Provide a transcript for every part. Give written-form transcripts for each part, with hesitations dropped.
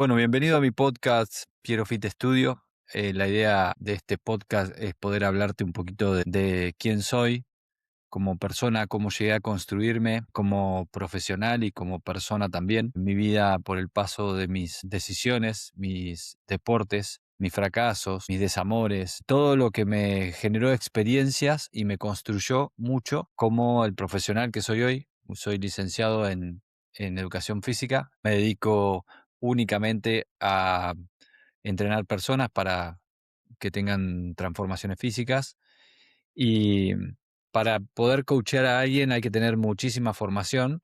Bueno, bienvenido a mi podcast Piero Fit Studio. La idea de este podcast es poder hablarte un poquito de quién soy como persona, cómo llegué a construirme como profesional y como persona también. Mi vida por el paso de mis decisiones, mis deportes, mis fracasos, mis desamores, todo lo que me generó experiencias y me construyó mucho como el profesional que soy hoy. Soy licenciado en educación física. Me dedico únicamente a entrenar personas para que tengan transformaciones físicas y para poder coachear a alguien hay que tener muchísima formación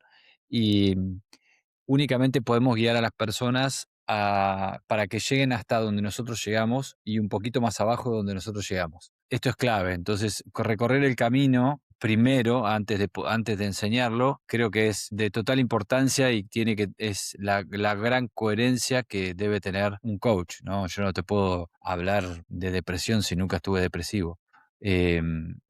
y únicamente podemos guiar a las personas para que lleguen hasta donde nosotros llegamos y un poquito más abajo de donde nosotros llegamos. Esto es clave. Entonces, recorrer el camino primero, antes de enseñarlo, creo que es de total importancia y es la gran coherencia que debe tener un coach, ¿no? Yo no te puedo hablar de depresión si nunca estuve depresivo.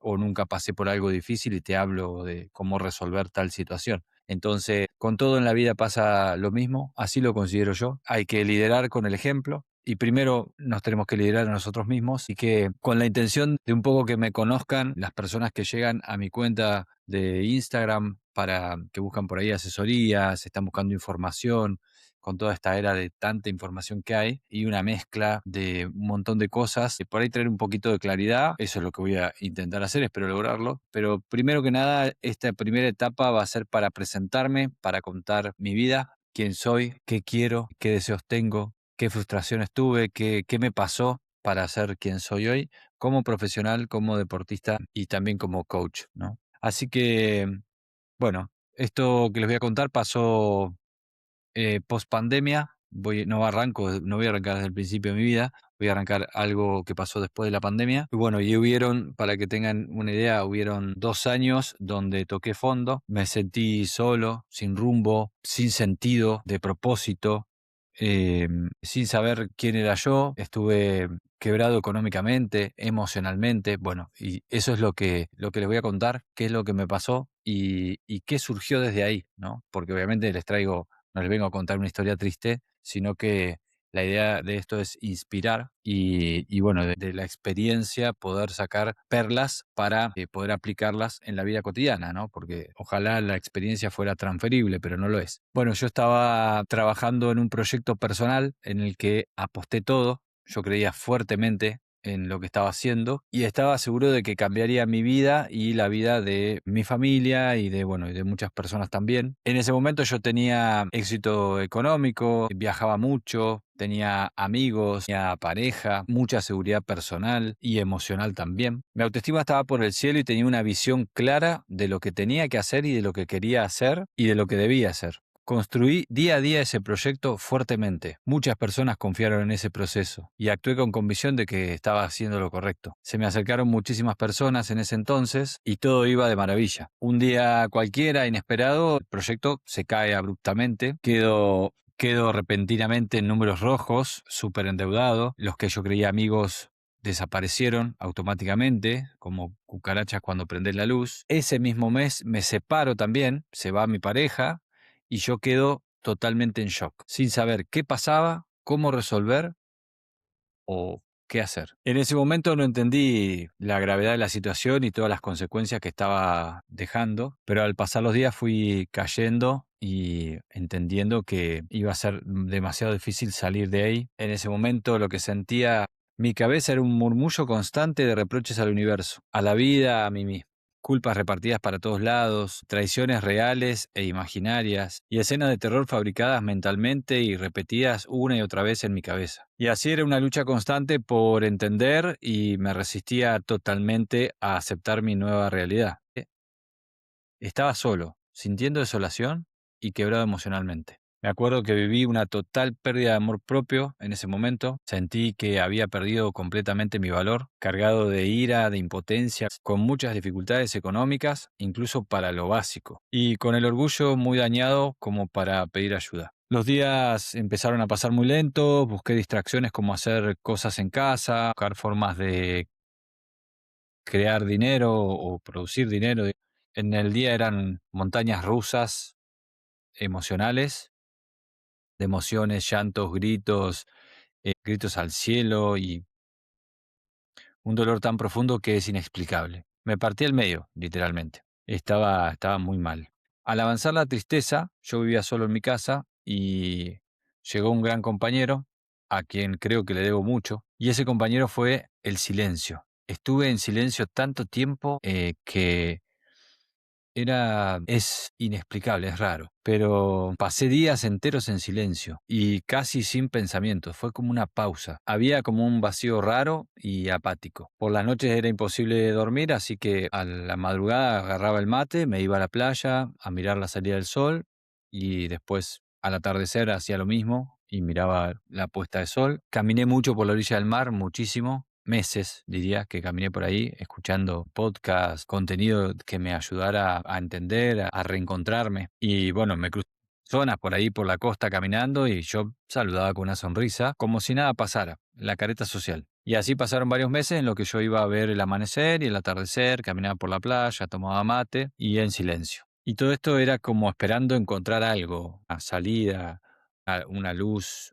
O nunca pasé por algo difícil y te hablo de cómo resolver tal situación. Entonces, con todo en la vida pasa lo mismo, así lo considero yo. Hay que liderar con el ejemplo y primero nos tenemos que liderar a nosotros mismos y que con la intención de un poco que me conozcan las personas que llegan a mi cuenta de Instagram para que buscan por ahí asesorías, están buscando información con toda esta era de tanta información que hay y una mezcla de un montón de cosas, y por ahí traer un poquito de claridad, eso es lo que voy a intentar hacer, espero lograrlo, pero primero que nada, esta primera etapa va a ser para presentarme, para contar mi vida, quién soy, qué quiero, qué deseos tengo, qué frustraciones tuve, qué me pasó para ser quien soy hoy, como profesional, como deportista y también como coach, ¿no? Así que, bueno, esto que les voy a contar pasó post pandemia. No voy a arrancar desde el principio de mi vida, voy a arrancar algo que pasó después de la pandemia. Y bueno, para que tengan una idea, hubieron 2 años donde toqué fondo, me sentí solo, sin rumbo, sin sentido, de propósito, sin saber quién era yo, estuve quebrado económicamente, emocionalmente, bueno, y eso es lo que les voy a contar, qué es lo que me pasó y qué surgió desde ahí, ¿no? Porque obviamente no les vengo a contar una historia triste, sino que la idea de esto es inspirar y bueno, de la experiencia poder sacar perlas para poder aplicarlas en la vida cotidiana, ¿no? Porque ojalá la experiencia fuera transferible, pero no lo es. Bueno, yo estaba trabajando en un proyecto personal en el que aposté todo. Yo creía fuertemente en lo que estaba haciendo y estaba seguro de que cambiaría mi vida y la vida de mi familia y bueno, y de muchas personas también. En ese momento yo tenía éxito económico, viajaba mucho, tenía amigos, tenía pareja, mucha seguridad personal y emocional también. Mi autoestima estaba por el cielo y tenía una visión clara de lo que tenía que hacer y de lo que quería hacer y de lo que debía hacer. Construí día a día ese proyecto fuertemente. Muchas personas confiaron en ese proceso y actué con convicción de que estaba haciendo lo correcto. Se me acercaron muchísimas personas en ese entonces y todo iba de maravilla. Un día cualquiera, inesperado, el proyecto se cae abruptamente. Quedo repentinamente en números rojos, súper endeudado. Los que yo creía amigos desaparecieron automáticamente, como cucarachas cuando prende la luz. Ese mismo mes me separo también, se va mi pareja y yo quedo totalmente en shock, sin saber qué pasaba, cómo resolver o qué hacer. En ese momento no entendí la gravedad de la situación y todas las consecuencias que estaba dejando, pero al pasar los días fui cayendo y entendiendo que iba a ser demasiado difícil salir de ahí. En ese momento lo que sentía, mi cabeza era un murmullo constante de reproches al universo, a la vida, a mí mismo. Culpas repartidas para todos lados, traiciones reales e imaginarias, y escenas de terror fabricadas mentalmente y repetidas una y otra vez en mi cabeza. Y así era una lucha constante por entender y me resistía totalmente a aceptar mi nueva realidad. Estaba solo, sintiendo desolación y quebrado emocionalmente. Me acuerdo que viví una total pérdida de amor propio en ese momento. Sentí que había perdido completamente mi valor, cargado de ira, de impotencia, con muchas dificultades económicas, incluso para lo básico, y con el orgullo muy dañado como para pedir ayuda. Los días empezaron a pasar muy lento, busqué distracciones como hacer cosas en casa, buscar formas de crear dinero o producir dinero. En el día eran montañas rusas emocionales de emociones, llantos, gritos, gritos al cielo y un dolor tan profundo que es inexplicable. Me partí al medio, literalmente. Estaba muy mal. Al avanzar la tristeza, yo vivía solo en mi casa y llegó un gran compañero, a quien creo que le debo mucho, y ese compañero fue el silencio. Estuve en silencio tanto tiempo que es inexplicable, es raro, pero pasé días enteros en silencio y casi sin pensamientos, fue como una pausa. Había como un vacío raro y apático. Por las noches era imposible dormir, así que a la madrugada agarraba el mate, me iba a la playa a mirar la salida del sol y después al atardecer hacía lo mismo y miraba la puesta de sol. Caminé mucho por la orilla del mar, muchísimo, meses, diría, que caminé por ahí escuchando podcasts, contenido que me ayudara a entender, a reencontrarme. Y bueno, me crucé zonas por ahí por la costa caminando y yo saludaba con una sonrisa, como si nada pasara, la careta social. Y así pasaron varios meses en los que yo iba a ver el amanecer y el atardecer, caminaba por la playa, tomaba mate y en silencio. Y todo esto era como esperando encontrar algo, una salida, una luz,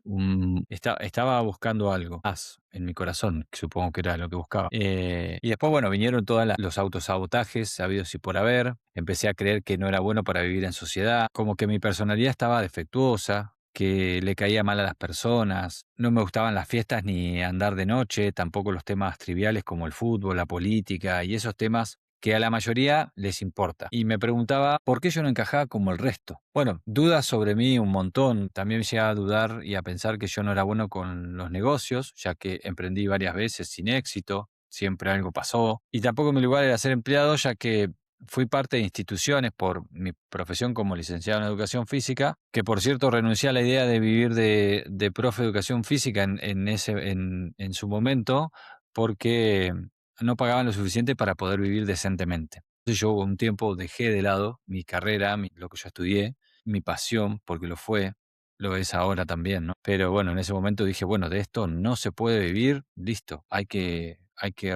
estaba buscando algo más en mi corazón, que supongo que era lo que buscaba. Y después, bueno, vinieron todos los autosabotajes sabidos y por haber. Empecé a creer que no era bueno para vivir en sociedad, como que mi personalidad estaba defectuosa, que le caía mal a las personas, no me gustaban las fiestas ni andar de noche, tampoco los temas triviales como el fútbol, la política y esos temas que a la mayoría les importa. Y me preguntaba por qué yo no encajaba como el resto. Bueno, dudas sobre mí un montón. También llegué a dudar y a pensar que yo no era bueno con los negocios, ya que emprendí varias veces sin éxito, siempre algo pasó. Y tampoco mi lugar era ser empleado, ya que fui parte de instituciones por mi profesión como licenciado en educación física, que por cierto renuncié a la idea de vivir de profe de educación física en su momento, porque no pagaban lo suficiente para poder vivir decentemente. Entonces yo un tiempo dejé de lado mi carrera, lo que yo estudié, mi pasión, porque lo es ahora también, ¿no? Pero bueno, en ese momento dije, bueno, de esto no se puede vivir, listo, hay que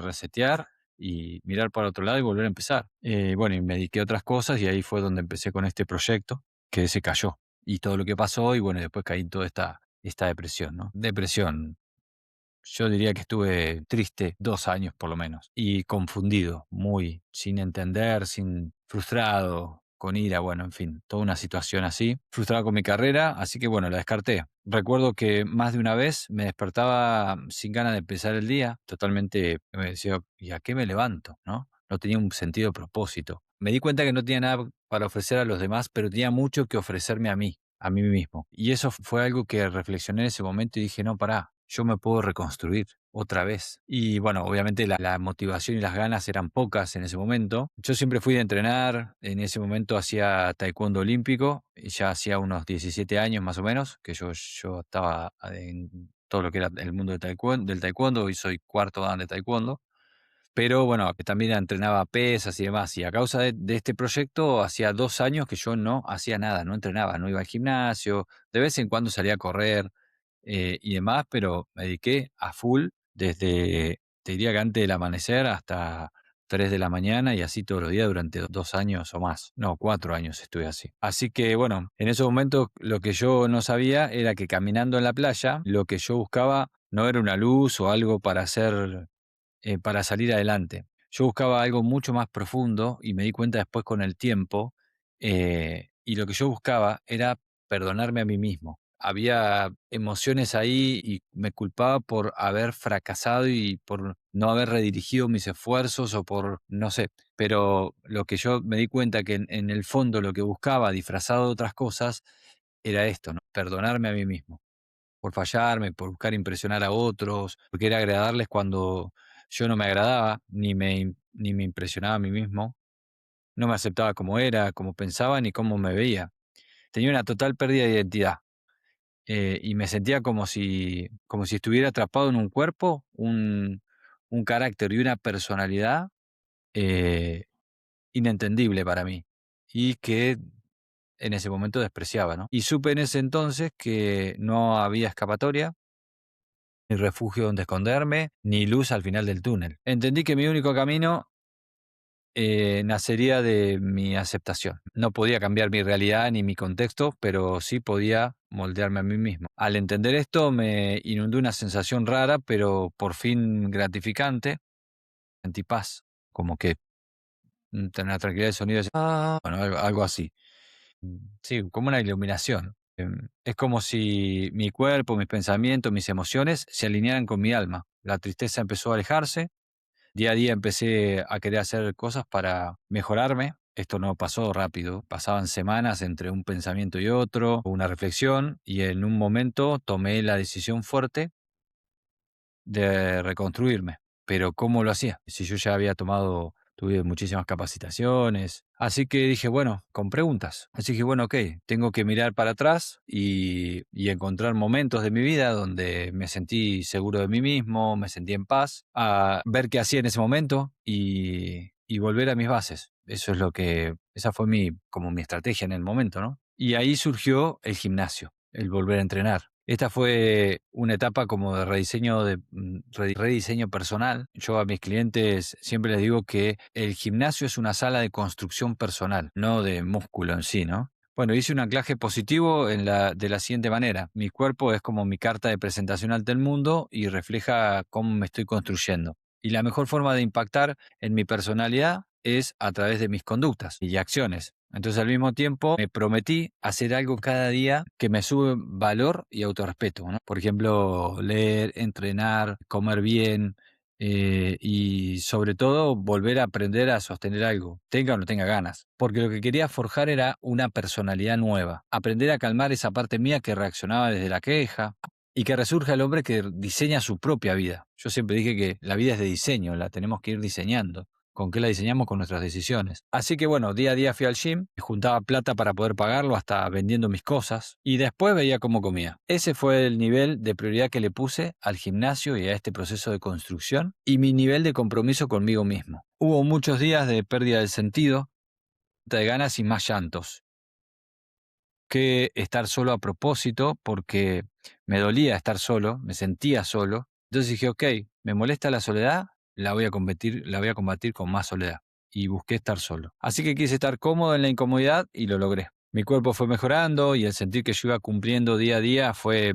resetear y mirar para otro lado y volver a empezar. Bueno, y me dediqué a otras cosas y ahí fue donde empecé con este proyecto que se cayó. Y todo lo que pasó y bueno, después caí en toda esta depresión, ¿no? Depresión. Yo diría que estuve triste 2 años por lo menos y confundido, muy, sin entender, frustrado, con ira, bueno, en fin, toda una situación así. Frustrado con mi carrera, así que bueno, la descarté. Recuerdo que más de una vez me despertaba sin ganas de empezar el día, totalmente, me decía, ¿y a qué me levanto? ¿No? No tenía un sentido de propósito. Me di cuenta que no tenía nada para ofrecer a los demás, pero tenía mucho que ofrecerme a mí mismo. Y eso fue algo que reflexioné en ese momento y dije, no, pará, yo me puedo reconstruir otra vez. Y bueno, obviamente la motivación y las ganas eran pocas en ese momento. Yo siempre fui de entrenar, en ese momento hacía taekwondo olímpico, y ya hacía unos 17 años más o menos, que yo estaba en todo lo que era el mundo del taekwondo y soy cuarto dan de taekwondo. Pero bueno, que también entrenaba pesas y demás. Y a causa de este proyecto, hacía 2 años que yo no hacía nada, no entrenaba, no iba al gimnasio, de vez en cuando salía a correr y demás, pero me dediqué a full desde, te diría que antes del amanecer hasta 3 de la mañana y así todos los días durante 2 años o más. No, 4 años estuve así. Así que bueno, en ese momento lo que yo no sabía era que caminando en la playa, lo que yo buscaba no era una luz o algo para salir adelante. Yo buscaba algo mucho más profundo y me di cuenta después con el tiempo, y lo que yo buscaba era perdonarme a mí mismo. Había emociones ahí y me culpaba por haber fracasado y por no haber redirigido mis esfuerzos o por, no sé, pero lo que yo me di cuenta que en el fondo lo que buscaba disfrazado de otras cosas era esto, ¿no? Perdonarme a mí mismo por fallarme, por buscar impresionar a otros, por querer agradarles cuando yo no me agradaba, ni me impresionaba a mí mismo, no me aceptaba como era, como pensaba, ni cómo me veía. Tenía una total pérdida de identidad, y me sentía como si estuviera atrapado en un cuerpo, un carácter y una personalidad eh, inentendible para mí, y que en ese momento despreciaba, ¿no? Y supe en ese entonces que no había escapatoria, ni refugio donde esconderme, ni luz al final del túnel. Entendí que mi único camino nacería de mi aceptación. No podía cambiar mi realidad ni mi contexto, pero sí podía moldearme a mí mismo. Al entender esto me inundó una sensación rara, pero por fin gratificante, antipaz, como que tener la tranquilidad de sonido, bueno, algo así. Sí, como una iluminación. Es como si mi cuerpo, mis pensamientos, mis emociones se alinearan con mi alma. La tristeza empezó a alejarse. Día a día empecé a querer hacer cosas para mejorarme. Esto no pasó rápido, pasaban semanas entre un pensamiento y otro, una reflexión, y en un momento tomé la decisión fuerte de reconstruirme. Pero ¿cómo lo hacía? Si yo ya había tuve muchísimas capacitaciones. Así que dije, bueno, con preguntas. Así que bueno, ok, tengo que mirar para atrás y encontrar momentos de mi vida donde me sentí seguro de mí mismo, me sentí en paz, a ver qué hacía en ese momento y volver a mis bases. Esa fue como mi estrategia en el momento, ¿no? Y ahí surgió el gimnasio, el volver a entrenar. Esta fue una etapa como de rediseño personal. Yo a mis clientes siempre les digo que el gimnasio es una sala de construcción personal, no de músculo en sí, ¿no? Bueno, hice un anclaje positivo de la siguiente manera. Mi cuerpo es como mi carta de presentación ante el mundo y refleja cómo me estoy construyendo. Y la mejor forma de impactar en mi personalidad es a través de mis conductas y acciones. Entonces, al mismo tiempo, me prometí hacer algo cada día que me sube valor y autorrespeto, ¿no? Por ejemplo, leer, entrenar, comer bien, y sobre todo volver a aprender a sostener algo, tenga o no tenga ganas. Porque lo que quería forjar era una personalidad nueva, aprender a calmar esa parte mía que reaccionaba desde la queja y que resurja el hombre que diseña su propia vida. Yo siempre dije que la vida es de diseño, la tenemos que ir diseñando. ¿Con qué la diseñamos? Con nuestras decisiones. Así que bueno, día a día fui al gym, juntaba plata para poder pagarlo hasta vendiendo mis cosas y después veía cómo comía. Ese fue el nivel de prioridad que le puse al gimnasio y a este proceso de construcción y mi nivel de compromiso conmigo mismo. Hubo muchos días de pérdida del sentido, falta de ganas y más llantos que estar solo a propósito porque me dolía estar solo, me sentía solo. Entonces dije, ok, me molesta la soledad, la voy a combatir con más soledad. Y busqué estar solo. Así que quise estar cómodo en la incomodidad y lo logré. Mi cuerpo fue mejorando y el sentir que yo iba cumpliendo día a día fue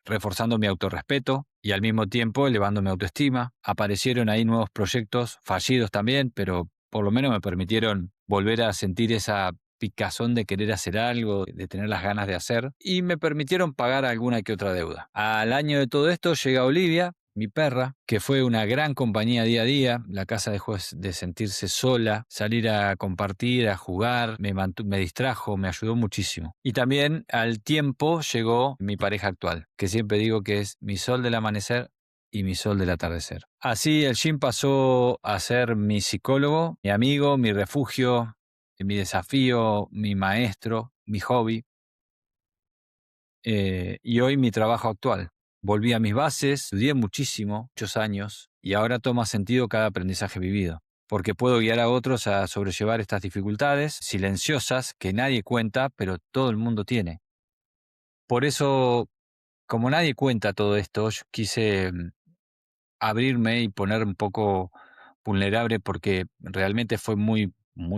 reforzando mi autorrespeto y al mismo tiempo elevando mi autoestima. Aparecieron ahí nuevos proyectos, fallidos también, pero por lo menos me permitieron volver a sentir esa picazón de querer hacer algo, de tener las ganas de hacer, y me permitieron pagar alguna que otra deuda. Al año de todo esto llega Olivia, mi perra, que fue una gran compañía día a día. La casa dejó de sentirse sola, salir a compartir, a jugar, me distrajo, me ayudó muchísimo. Y también al tiempo llegó mi pareja actual, que siempre digo que es mi sol del amanecer y mi sol del atardecer. Así el gym pasó a ser mi psicólogo, mi amigo, mi refugio, mi desafío, mi maestro, mi hobby, y hoy mi trabajo actual. Volví a mis bases, estudié muchísimo, muchos años, y ahora toma sentido cada aprendizaje vivido, porque puedo guiar a otros a sobrellevar estas dificultades silenciosas que nadie cuenta, pero todo el mundo tiene. Por eso, como nadie cuenta todo esto, yo quise abrirme y poner un poco vulnerable porque realmente fue muy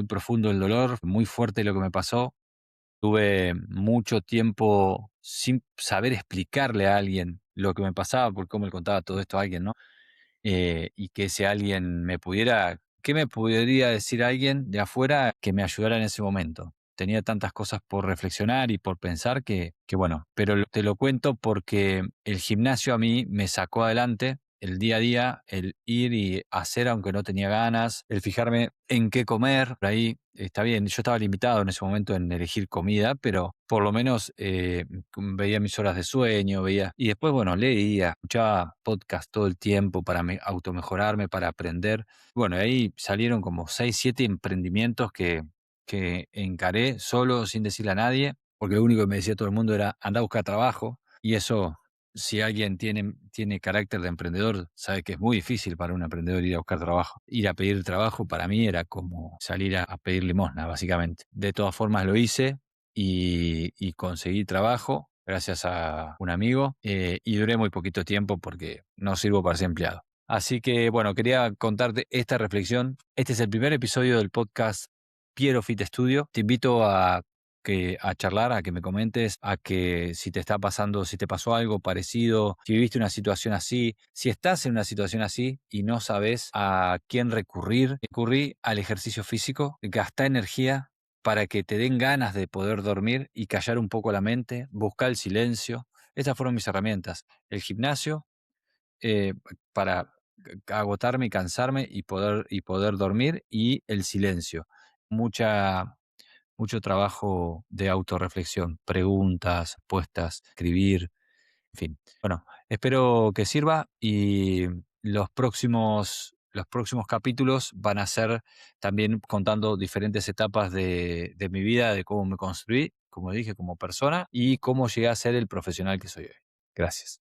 profundo el dolor, muy fuerte lo que me pasó. Tuve mucho tiempo sin saber explicarle a alguien lo que me pasaba, por cómo le contaba todo esto a alguien, ¿no? Y que ese alguien ¿qué me podría decir alguien de afuera que me ayudara en ese momento? Tenía tantas cosas por reflexionar y por pensar que bueno, pero te lo cuento porque el gimnasio a mí me sacó adelante el día a día, el ir y hacer aunque no tenía ganas, el fijarme en qué comer, por ahí está bien, yo estaba limitado en ese momento en elegir comida, pero por lo menos veía mis horas de sueño, y después, bueno, leía, escuchaba podcast todo el tiempo para automejorarme, para aprender. Bueno, ahí salieron como 6 7 emprendimientos que encaré solo, sin decirle a nadie, porque lo único que me decía todo el mundo era, anda a buscar trabajo, y eso, si alguien tiene carácter de emprendedor, sabe que es muy difícil para un emprendedor ir a buscar trabajo. Ir a pedir trabajo para mí era como salir a pedir limosna, básicamente. De todas formas lo hice y conseguí trabajo gracias a un amigo, y duré muy poquito tiempo porque no sirvo para ser empleado. Así que, bueno, quería contarte esta reflexión. Este es el primer episodio del podcast Piero Fit Studio. Te invito a charlar, a que me comentes, a que si te está pasando, si te pasó algo parecido, si viviste una situación así, si estás en una situación así y no sabes a quién recurrí al ejercicio físico, gasta energía para que te den ganas de poder dormir y callar un poco la mente, buscar el silencio. Estas fueron mis herramientas. El gimnasio, eh, para agotarme y cansarme y poder dormir, y el silencio. Mucha, mucho trabajo de autorreflexión, preguntas, respuestas, escribir, en fin. Bueno, espero que sirva y los próximos capítulos van a ser también contando diferentes etapas de mi vida, de cómo me construí, como dije, como persona y cómo llegué a ser el profesional que soy hoy. Gracias.